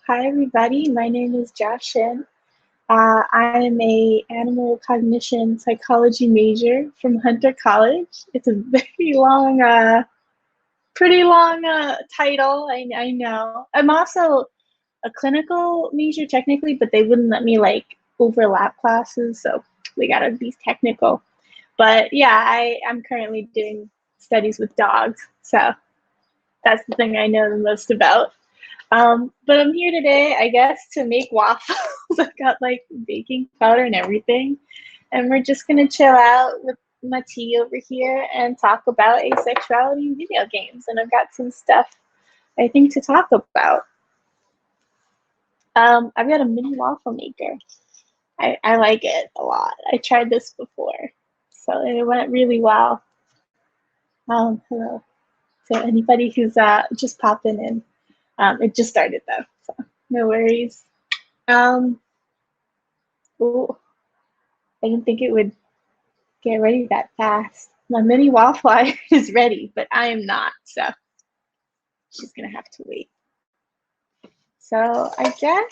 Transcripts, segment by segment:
Hi everybody, my name is Jashin. I am a animal cognition psychology major from Hunter College. It's a very long, pretty long title, I know. I'm also a clinical major technically, but they wouldn't let me like overlap classes, so we gotta be technical. But yeah, I'm currently doing studies with dogs, so that's the thing I know the most about. But I'm here today, I guess, to make waffles. I've got like baking powder and everything. And we're just gonna chill out with my tea over here and talk about asexuality in video games. And I've got some stuff I think to talk about. I've got a mini waffle maker. I like it a lot. I tried this before, so it went really well. Hello. So anybody who's just popping in, it just started though, so no worries. Ooh, I didn't think it would get ready that fast. My mini waffle iron is ready, but I am not, so she's gonna have to wait. So I guess,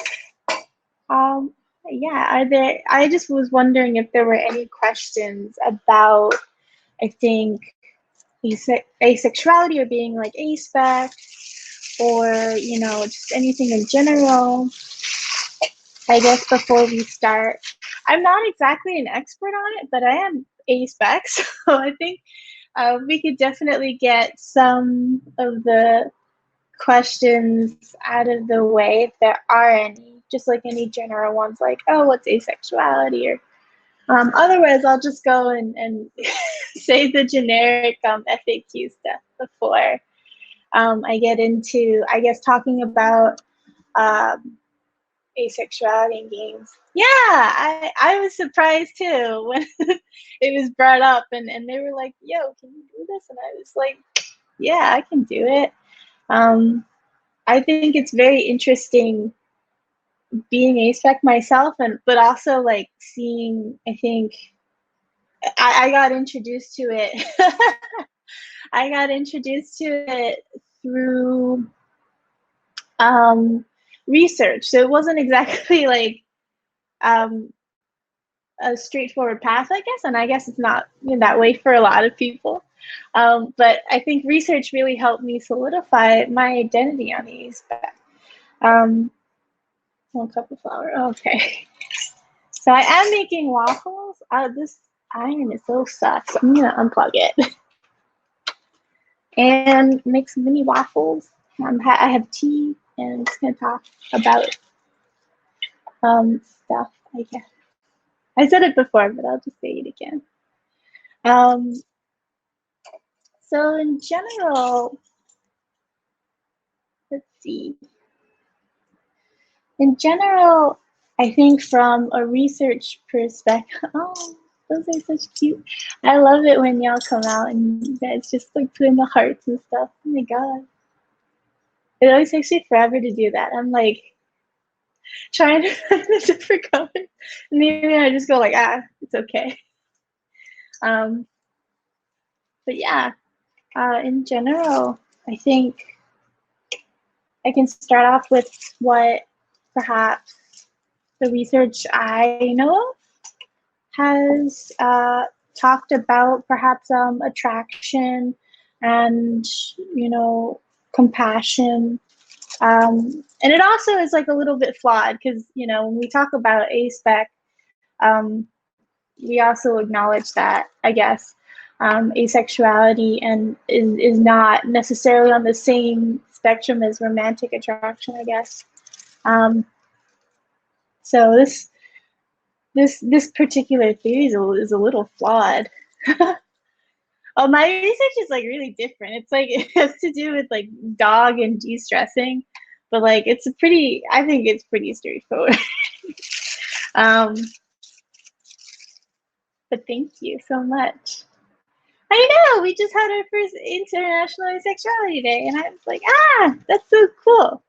yeah, I just was wondering if there were any questions about, I think, asexuality or being like aspec, or, just anything in general. I guess before we start, I'm not exactly an expert on it, but I am aspec, so I think we could definitely get some of the questions out of the way if there are any, just like any general ones like, oh, what's asexuality? Or otherwise, I'll just go and say the generic FAQ stuff before I get into, I guess, talking about asexuality in games. Yeah, I was surprised too when it was brought up and they were like, yo, can you do this? And I was like, yeah, I can do it. I think it's very interesting being aspec myself, but also like seeing, I think I got introduced to it. I got introduced to it through research. So it wasn't exactly like a straightforward path, I guess, and I guess it's not that way for a lot of people. But I think research really helped me solidify my identity on the aspect. 1 cup of flour. Okay. So I am making waffles. This iron is so sucks. I'm gonna unplug it and make some mini waffles. I have tea, and I'm just gonna talk about stuff. I guess I said it before, but I'll just say it again. So in general, let's see. In general, I think from a research perspective, oh, those are such cute. I love it when y'all come out and you guys just like put in the hearts and stuff. Oh my god. It always takes me forever to do that. I'm like trying to find a different color. And then I just go like, it's okay. But yeah, in general, I think I can start off with what perhaps the research I know of has talked about, perhaps attraction and compassion, and it also is like a little bit flawed because when we talk about aspec, we also acknowledge that, I guess, asexuality and is not necessarily on the same spectrum as romantic attraction, I guess. So this particular theory is a little flawed. Oh, my research is like really different. It's like it has to do with like dog and de-stressing, but like I think it's pretty straightforward. But thank you so much. I know, we just had our first International Asexuality Day, and I was like, that's so cool.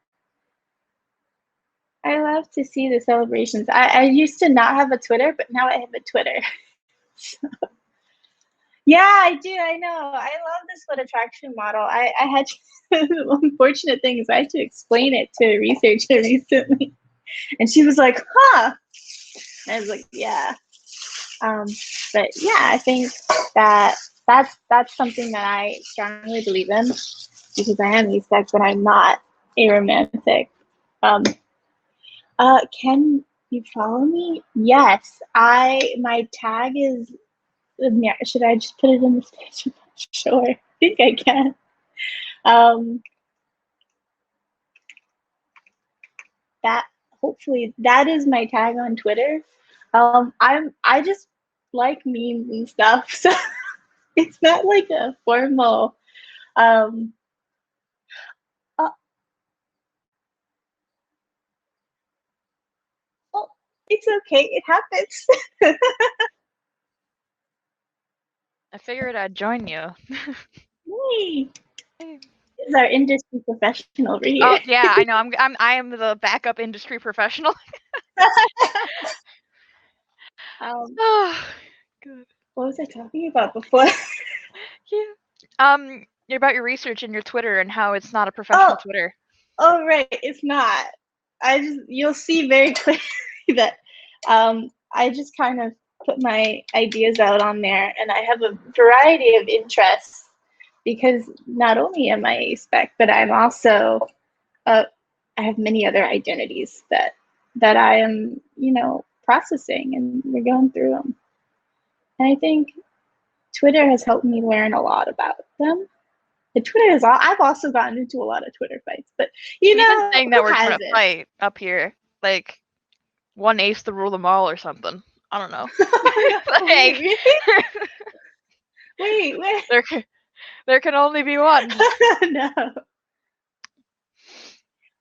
I love to see the celebrations. I used to not have a Twitter, but now I have a Twitter. So, Yeah, I do. I know. I love this foot attraction model. I had the unfortunate thing is I had to explain it to a researcher recently, and she was like, "Huh." And I was like, "Yeah." Um, but yeah, I think that that's something that I strongly believe in because I am asex, but I'm not aromantic. Um, can you follow me? Yes, my tag is. Should I just put it in the station? Sure, I think I can. Um, that hopefully that is my tag on Twitter. I just like memes and stuff, so it's not like a formal. Um, uh, oh, it's okay. It happens. I figured I'd join you. Hey, is our industry professional over here. Oh yeah, I know. I am the backup industry professional. um, Oh, good. what was I talking about before? Yeah. You're about your research and your Twitter and how it's not a Oh, professional Twitter. oh, right. It's not. You'll see very clearly that I just kind of put my ideas out on there, and I have a variety of interests because not only am I a spec, but I'm also uh, I have many other identities that I am, processing, and we're going through them. And I think Twitter has helped me learn a lot about them. And Twitter is all. I've also gotten into a lot of Twitter fights, but We've been saying that who we're gonna hasn't? fight up here, like one ace to rule them all or something. I don't know. Oh, wait, Like really? Wait. there can only be one. No.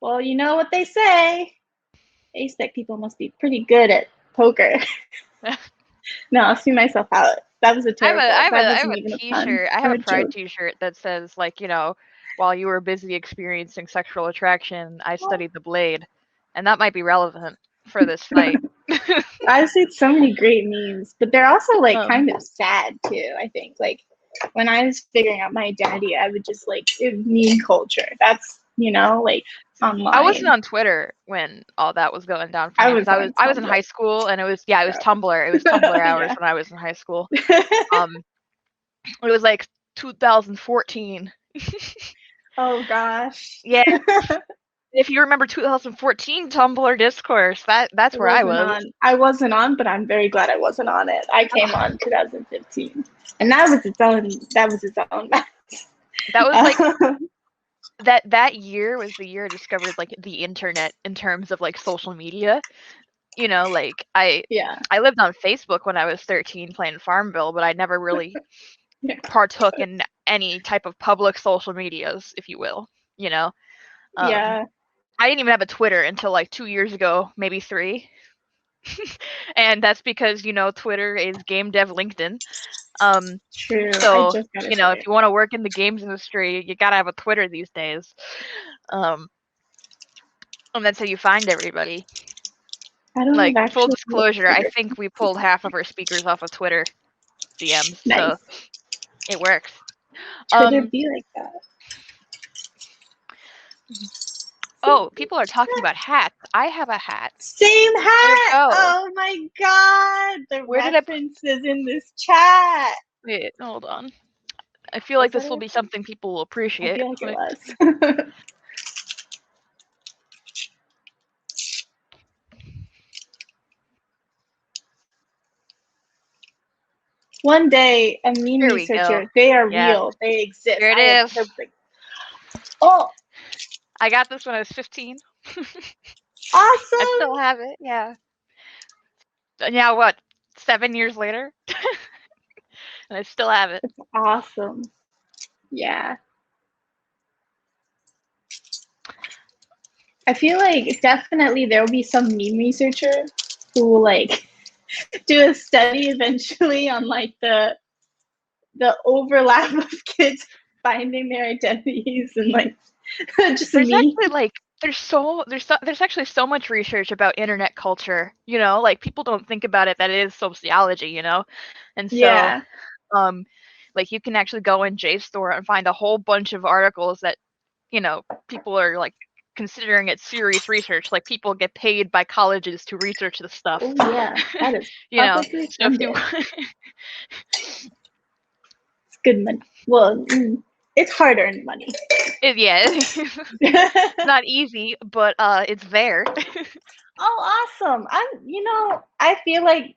Well, you know what they say. Aspec people must be pretty good at poker. No, I'll see myself out. That was a terrible. That I have wasn't a even a pun T-shirt. I have or a a Pride joke. T-shirt that says like while you were busy experiencing sexual attraction, I studied the blade, and that might be relevant for this fight. I've seen so many great memes, but they're also like um, kind of sad too. I think like when I was figuring out my identity, I would just like meme culture. That's like I wasn't online. on Twitter when all that was going down for I me because was on I was in Tumblr. high school and it was Tumblr. It was Tumblr hours Yeah. when I was in high school. Um, it was like 2014. Oh gosh. Yeah, if you remember 2014 Tumblr discourse, that's where I was. I wasn't on, but I'm very glad I wasn't on it. I came on 2015. And that was its own That was like that year was the year I discovered like the internet in terms of like social media. Like yeah. I lived on Facebook when I was 13 playing Farmville, but I never really Yeah. partook in any type of public social medias, if you will. You know, um, Yeah. I didn't even have a Twitter until like 2 years ago, maybe three, and that's because Twitter is game dev LinkedIn. True. I So just got a if Twitter. you want to work in the games industry, you gotta have a Twitter these days. Um, and that's how you find everybody. I don't Like have full actually disclosure, I Twitter. think we pulled half of our speakers off of Twitter DMs, so Nice. it works. Twitter Um, be like that. oh, people are talking about hats. I have a hat. Same Where'd it hat. go? Oh my god. The Where did I put references in this chat. it? Hold on. I feel Was like that this a will be reference? something people will I appreciate. feel like it Like, was. One day, a meme here we go. researcher, they are Yeah, real. They exist. here it I have is. heard like, oh, I got this when I was 15. I still awesome. have it. Yeah. Now what? 7 years later, and I still have it. Awesome. Yeah. I feel like definitely there will be some meme researcher who will like do a study eventually on like the overlap of kids finding their identities and like just There's me. actually like there's actually so much research about internet culture. Like people don't think about it that it is sociology. And so Yeah. um Like you can actually go in JSTOR and find a whole bunch of articles that, you know, people are like considering it serious research. Like people get paid by colleges to research this stuff. Oh yeah, that is You know, publicly so if you funded. It's good money. Well, it's hard-earned money. yeah, it's not easy, but it's there. Oh, awesome! I feel like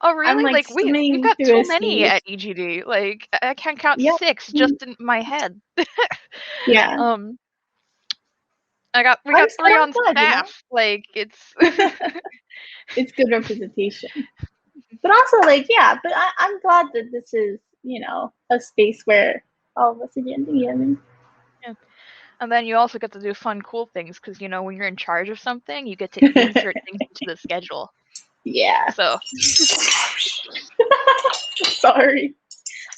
Oh I'm really? like Like we've swimming got through so a many sea. at EGD. Like I can count Yep. 6 just in my head. Yeah. We got I'm 3 on glad, staff. Like it's it's good representation. But also, like, yeah, but I'm glad that this is, a space where all of us are getting together. yeah. And then you also get to do fun, cool things because you know when you're in charge of something, you get to insert things into the schedule. Yeah. So Sorry.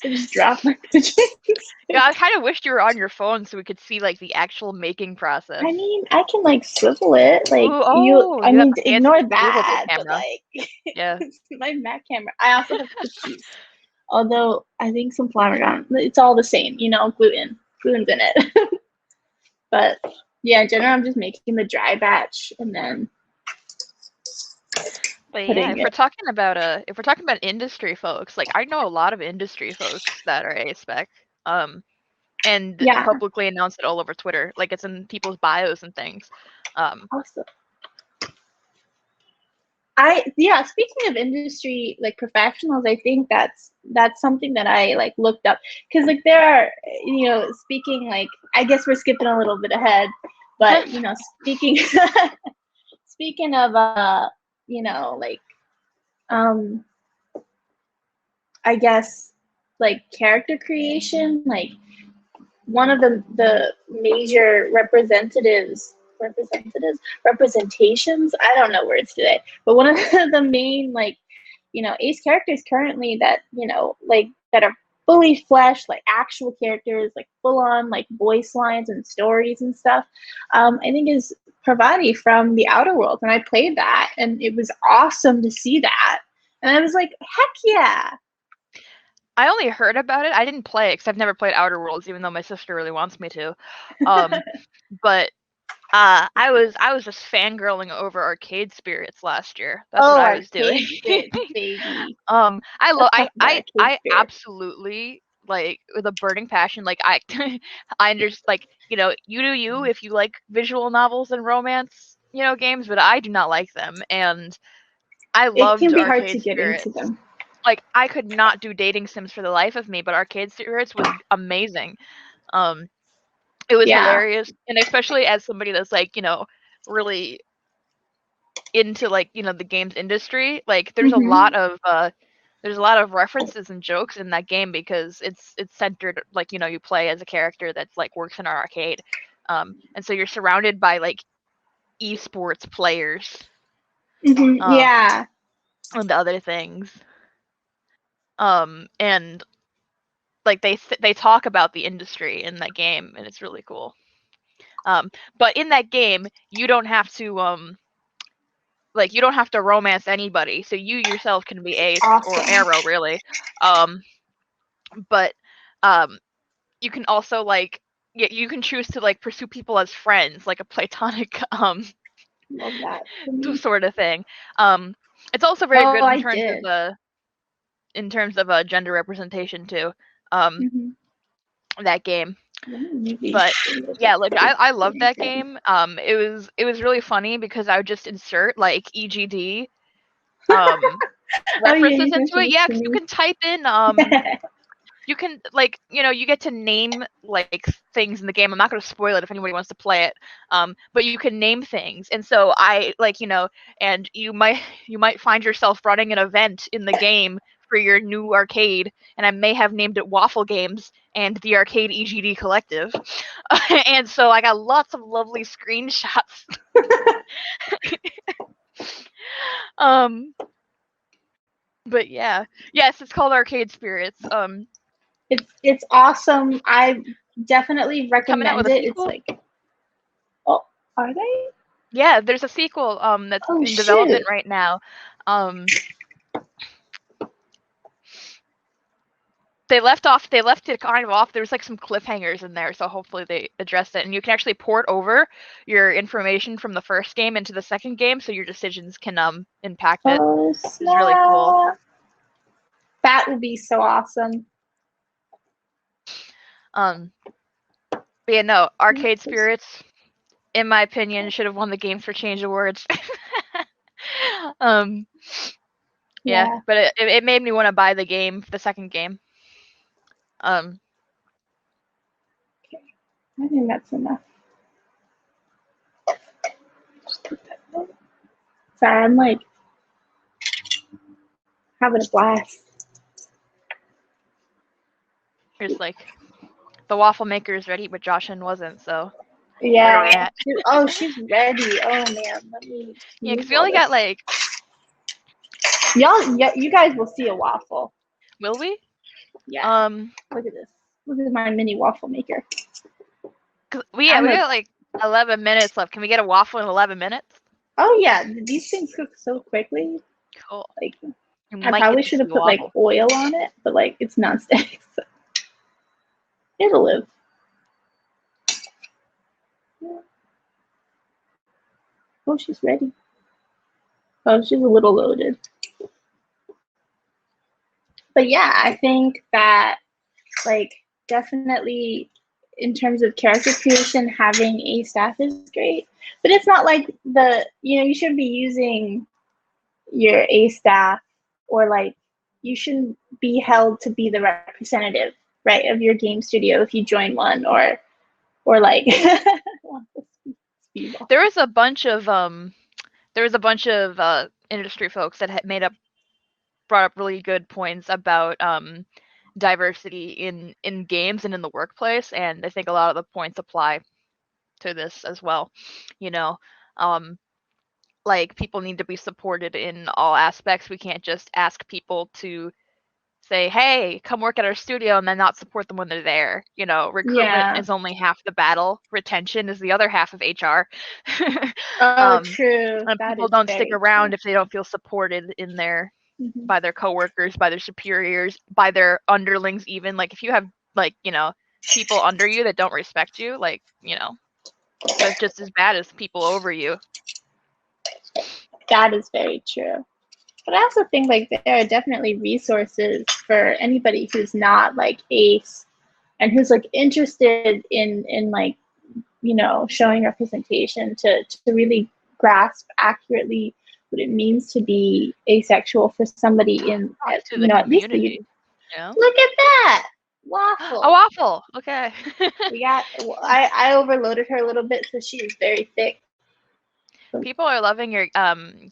I just dropped my pigeons. yeah, I kind of wished you were on your phone so we could see like the actual making process. I mean, I can like swivel it. Like Ooh, I you have mean, a fancy ignore movable that, but camera. like, Yeah. my Mac camera. I also have cookies. Although I think some flour it's all the same, gluten's in it. But yeah, in general, I'm just making the dry batch and then But yeah, putting if we're it. talking about industry folks, like I know a lot of industry folks that are A-spec, and Yeah, publicly announce it all over Twitter, like it's in people's bios and things. awesome. Speaking of industry like professionals, I think that's something that I like looked up because like there are speaking like I guess we're skipping a little bit ahead, but speaking speaking of like I guess like character creation, like one of the major representations, I don't know words today, but one of the main like ace characters currently that like that are fully fleshed, like actual characters, like full on like voice lines and stories and stuff, I think is Pravati from the Outer Worlds, and I played that and it was awesome to see that, and I was like, heck yeah. I only heard about it. I didn't play it because I've never played Outer Worlds, even though my sister really wants me to. But I was just fangirling over Arcade Spirits last year. That's what Oh, I was doing. Arcade Spirits, baby. I love Let's talk about Arcade I Spirits. absolutely like with a burning passion. Like I I understand, like you know, you do you if you like visual novels and romance, games, but I do not like them, and I It can loved be hard to Arcade get into Spirits. them. Like I could not do dating sims for the life of me, but Arcade Spirits was amazing. Um, it was Yeah. hilarious, and especially as somebody that's like really into like the games industry, like Mm-hmm. there's a lot of references and jokes in that game because it's centered like you play as a character that's like works in our arcade, and so you're surrounded by like esports players, Mm-hmm. um, Yeah. and other things, and like they talk about the industry in that game, and it's really cool. But in that game, you don't have to romance anybody, so you yourself can be Ace or Awesome. Arrow, really. Um, but you can also you can choose to like pursue people as friends, like a platonic Love that for me. sort of thing. It's also very Oh, good I did. in terms of gender representation too. Um, Mm-hmm. that game. Maybe. But yeah, like I loved that game. It was really funny because I would just insert like EGD Oh yeah, references you into mentioned it. this Yeah, to because you me. can type in you can like you get to name like things in the game. I'm not going to spoil it if anybody wants to play it, but you can name things, and so I like and you might find yourself running an event in the game for your new arcade, and I may have named it Waffle Games and the Arcade EGD Collective, and so I got lots of lovely screenshots. um but yeah, yes, it's called Arcade Spirits. It's awesome. I definitely They're coming out with recommend a it. It's sequel. like, oh, are they? Yeah, there's a sequel that's Oh in shoot. development right now. Um They left it kind of off. There's like some cliffhangers in there, so hopefully they address it. And you can actually port over your information from the first game into the second game, so your decisions can impact it. Oh, It's really cool. That would be so awesome. But yeah, no, Arcade Spirits, in my opinion, should have won the Games for Change awards. Yeah, but it made me want to buy the second game. Okay, I think that's enough. Sorry, I'm like having a blast. There's like the waffle maker is ready, but Joshin wasn't, so. Yeah. Oh, she's ready. Oh man, let me. Yeah, because we only got like. You guys will see a waffle. Will we? Yeah. Look at this. Look at my mini waffle maker. We got like 11 minutes left. Can we get a waffle in 11 minutes? Oh yeah, these things cook so quickly. Cool. Like, I probably should have put like oil on it, but like it's nonstick. So it'll live. Yeah. Oh, she's ready. Oh, she's a little loaded. But yeah, I think that like definitely in terms of character creation, having a staff is great. But it's not like you shouldn't be using your A staff, or like you shouldn't be held to be the representative, right, of your game studio if you join one, or like there was a bunch of industry folks that had brought up really good points about diversity in games and in the workplace, and I think a lot of the points apply to this as well. Like people need to be supported in all aspects. We can't just ask people to say, hey, come work at our studio, and then not support them when they're there. Recruitment is only half the battle. Retention is the other half of HR. True. And people don't stick around if they don't feel supported in their by their coworkers, by their superiors, by their underlings even. Like if you have people under you that don't respect you, that's just as bad as people over you. That is very true. But I also think like there are definitely resources for anybody who's not like ace and who's like interested in like, showing representation to really grasp accurately what it means to be asexual for somebody in at least the, Look at that waffle. A waffle. Okay. We got. I overloaded her a little bit, so she is very thick. People are loving your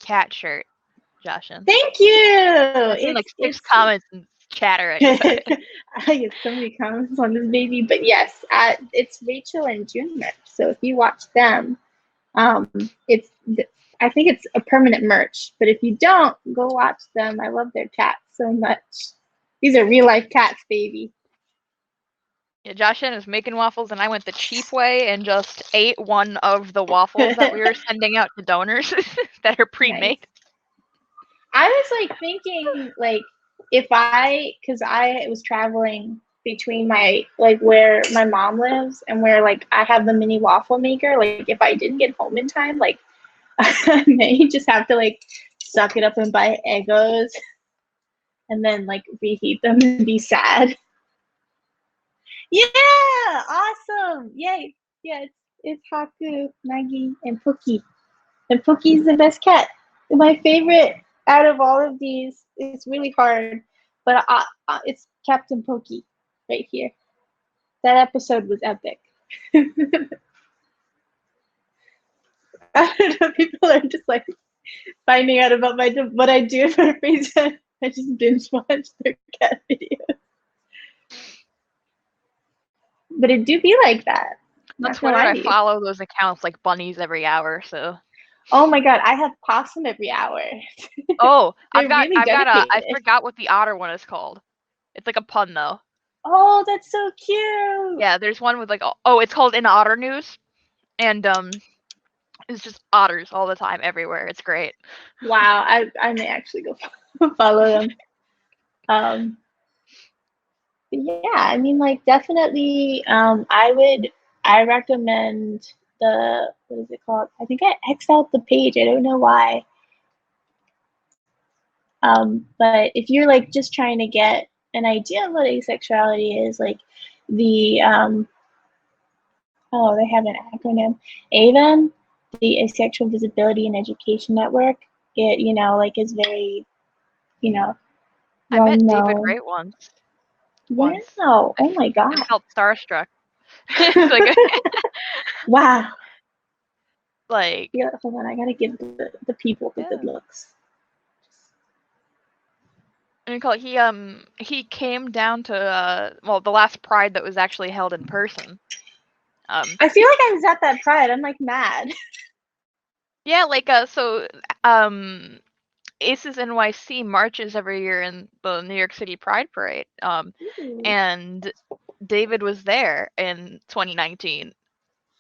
cat shirt, Joshin. Thank you. It's like 6 comments and chatter. I get so many comments on this baby, but yes, it's Rachel and Junior. So if you watch them, I think it's a permanent merch. But if you don't, go watch them. I love their cats so much. These are real life cats, baby. Yeah, Joshin is making waffles, and I went the cheap way and just ate one of the waffles that we were sending out to donors that are pre-made. Nice. I was like thinking, like, because I was traveling between where my mom lives and where like I have the mini waffle maker. Like, if I didn't get home in time, like, I may just have to like suck it up and buy Eggos and then like reheat them and be sad. Yeah, awesome. Yay. Yeah, it's Haku, Nagi, and Pookie. And Pookie's the best cat. My favorite out of all of these, it's really hard, but it's Captain Pookie right here. That episode was epic. I don't know, people are just like finding out about what I do for free time. I just binge watch their cat videos. But it do be like that. That's why I follow those accounts like bunnies every hour. So. Oh my god, I have possum every hour. Oh, I forgot what the otter one is called. It's like a pun though. Oh, that's so cute. Yeah, there's one with like it's called In Otter News, and it's just otters all the time everywhere. It's great. Wow, I may actually go follow them. yeah, I mean, like, definitely, I recommend what is it called? I think I X'd out the page. I don't know why. But if you're like just trying to get an idea of what asexuality is, like the, oh, they have an acronym, AVEN, the Asexual Visibility and Education Network. It, like, is very, I well met David known. Wright once. Wow. Oh my God. I felt starstruck. It's like, Wow. like, Yeah, hold on. I gotta give the people the good looks. and he came down to the last Pride that was actually held in person. I feel like I was at that Pride. I'm like mad. Yeah, like Aces NYC marches every year in the New York City Pride Parade. And David was there in 2019.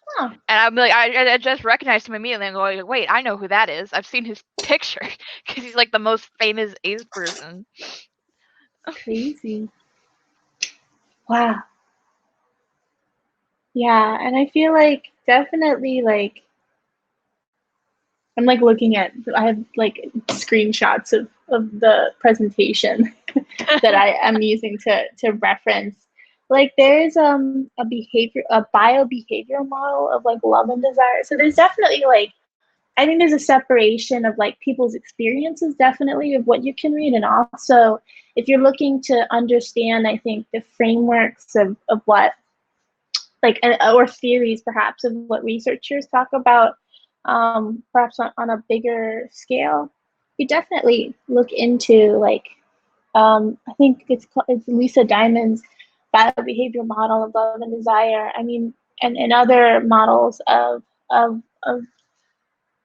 Huh. And I'm like, I just recognized him immediately and going, wait, I know who that is. I've seen his picture because he's like the most famous ace person. Crazy. Wow. Yeah, and I feel like definitely like I'm like looking at I have like screenshots of the presentation that I am using to reference. Like there's a bio-behavioral model of like love and desire. So there's definitely like I think there's a separation of like people's experiences definitely of what you can read, and also if you're looking to understand, I think the frameworks of what like or theories perhaps of what researchers talk about, perhaps on a bigger scale, you definitely look into like I think it's Lisa Diamond's biobehavioral model of love and desire. I mean, and other models of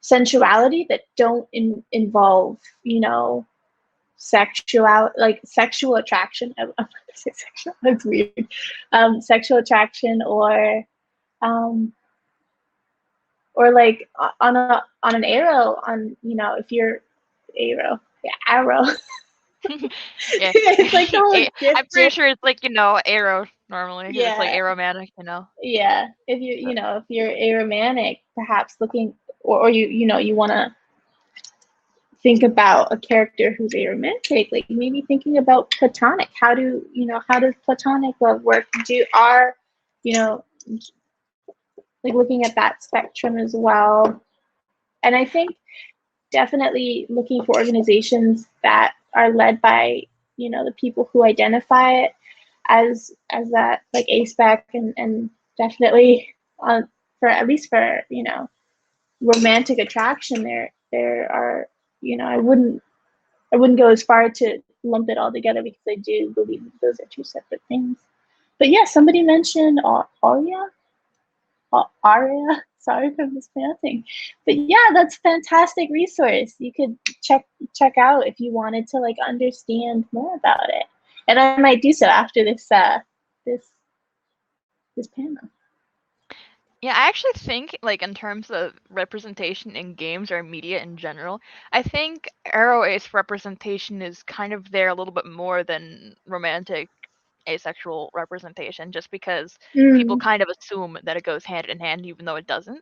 sensuality that don't involve, sexual attraction. I'm not gonna say sexual. That's weird. Sexual attraction um, or like on an arrow if you're arrow. Yeah. It's like the whole I'm pretty sure it's like, arrow normally because it's like yeah. aromantic, Yeah, if if you're aromantic, perhaps looking or you want to think about a character who's aromantic, like maybe thinking about platonic. How does platonic love work? You know like looking at that spectrum as well. And I think definitely looking for organizations that are led by the people who identify it as that like ASPEC, and definitely for at least for romantic attraction, there are I wouldn't go as far to lump it all together because I do believe those are two separate things. But yeah, somebody mentioned Aria. Sorry if I'm mispronouncing. But yeah, that's a fantastic resource. You could check out if you wanted to like understand more about it. And I might do so after this panel. Yeah, I actually think, like, in terms of representation in games or media in general, I think Arrow Ace representation is kind of there a little bit more than romantic asexual representation, just because people kind of assume that it goes hand in hand, even though it doesn't.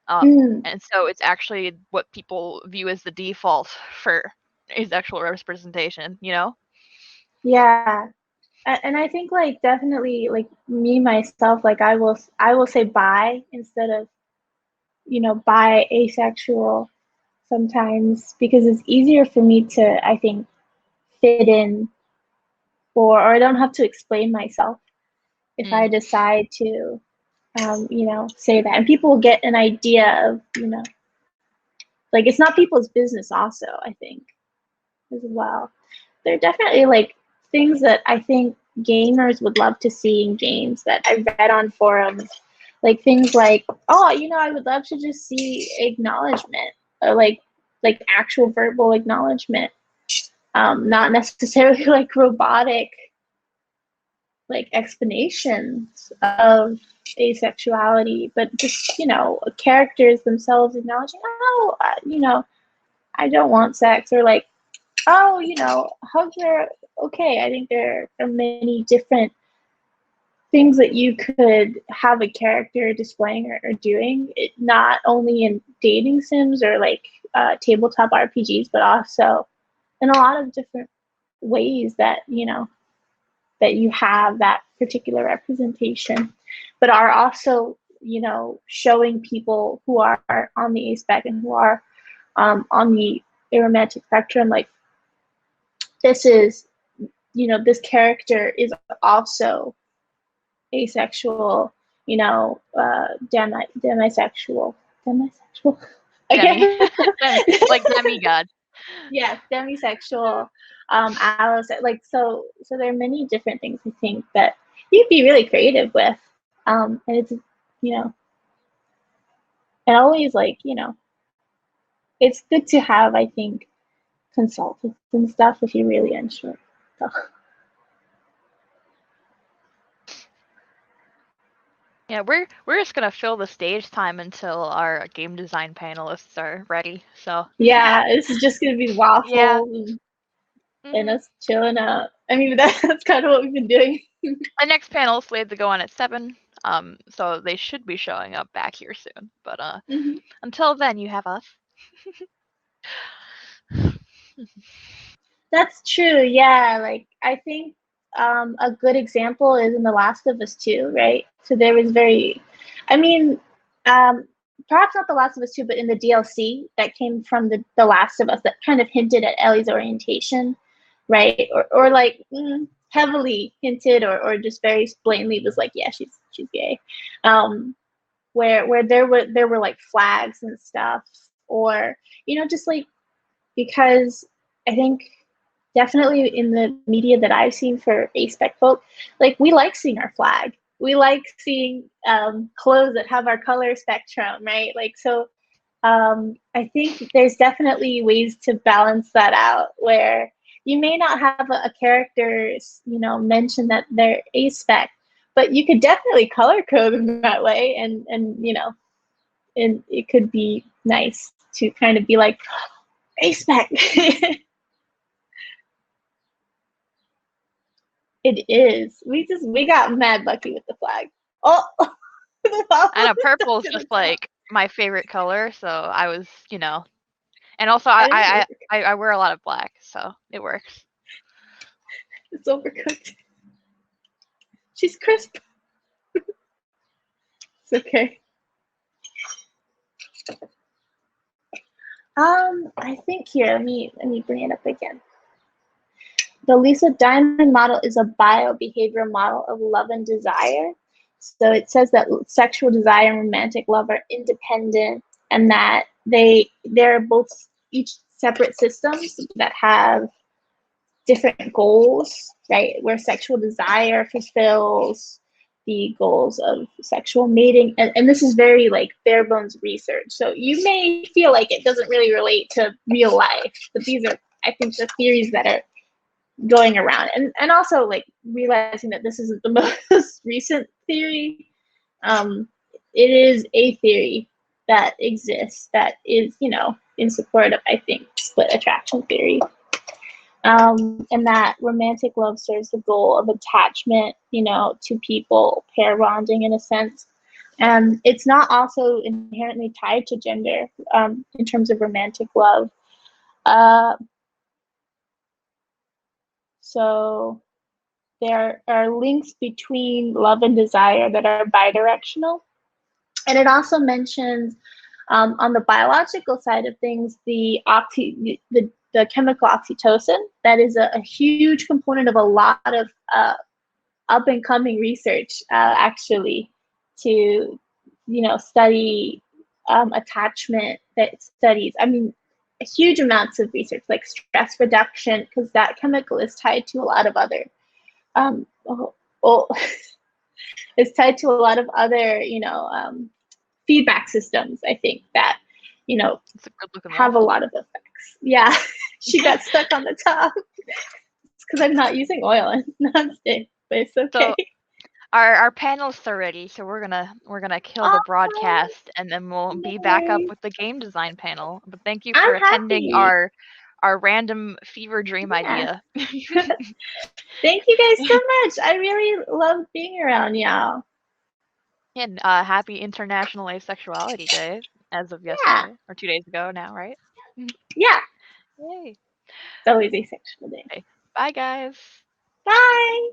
And so it's actually what people view as the default for asexual representation, Yeah. And I think like definitely like me myself, like I will say bi instead of bi asexual sometimes, because it's easier for me to, I think, fit in, or I don't have to explain myself if I decide to say that, and people will get an idea of like it's not people's business also, I think, as well. There are definitely like things that I think gamers would love to see in games that I read on forums, like things like, oh, I would love to just see acknowledgement, or like actual verbal acknowledgement, not necessarily like robotic like explanations of asexuality, but just characters themselves acknowledging, oh, I don't want sex, or like, oh, hugs are okay. I think there are many different things that you could have a character displaying or doing, not only in dating sims or like tabletop RPGs, but also in a lot of different ways that, that you have that particular representation, but are also, showing people who are on the aspec and who are on the aromantic spectrum, like this is, this character is also asexual, demisexual. I Demi. can't. Like demigod. Yes, demisexual, like so there are many different things I think that you'd be really creative with, and it's, you know, and always like, it's good to have, I think, consultants and stuff if you're really unsure. So. Yeah, we're just gonna fill the stage time until our game design panelists are ready. So Yeah, this is just gonna be yeah. waffles and us chilling out. I mean, that's kind of what we've been doing. The next panel is slated to go on at 7. So they should be showing up back here soon. But Mm-hmm. until then, you have us. That's true. Yeah, like I think a good example is in The Last of Us 2, right? So there was I mean, um, perhaps not The Last of Us 2, but in the DLC that came from the Last of Us that kind of hinted at Ellie's orientation, right? Or like heavily hinted, or just very blatantly was like, yeah, she's gay. Where there were like flags and stuff, or just like, because I think definitely in the media that I've seen for aspec folk, like we like seeing our flag. We like seeing clothes that have our color spectrum, right? Like, so I think there's definitely ways to balance that out where you may not have a character, mention that they're aspec, but you could definitely color code them that way, and it could be nice to kind of be like aspec. It is. We got mad lucky with the flag. Oh, I know purple is just like my favorite color, so I was, and also I wear a lot of black, so it works. It's overcooked. She's crisp. It's okay. I think here. Let me bring it up again. The Lisa Diamond model is a bio-behavioral model of love and desire. So it says that sexual desire and romantic love are independent, and that they're both each separate systems that have different goals, right? Where sexual desire fulfills the goals of sexual mating. And this is very like bare bones research. So you may feel like it doesn't really relate to real life, but these are, I think, the theories that are going around, and also like realizing that this isn't the most recent theory. It is a theory that exists that is, in support of, I think, split attraction theory, and that romantic love serves the goal of attachment, to people, pair bonding in a sense. And it's not also inherently tied to gender, in terms of romantic love. So there are links between love and desire that are bidirectional. And it also mentions, on the biological side of things, the chemical oxytocin. That is a huge component of a lot of up and coming research, actually, to study attachment, that studies. I mean, huge amounts of research, like stress reduction, because that chemical is tied to a lot of other it's tied to a lot of other, feedback systems, I think, that, have a lot of effects. Yeah, she got stuck on the top. It's because I'm not using oil and nonstick, but it's okay. So our panelists are ready, so we're gonna kill the broadcast, and then we'll be back up with the game design panel. But thank you for attending our our random fever dream idea. Thank you guys so much. I really love being around y'all. And happy International Asexuality Day as of yesterday or 2 days ago now, right? Yeah. Yay. It's always Asexual Day. Okay. Bye, guys. Bye.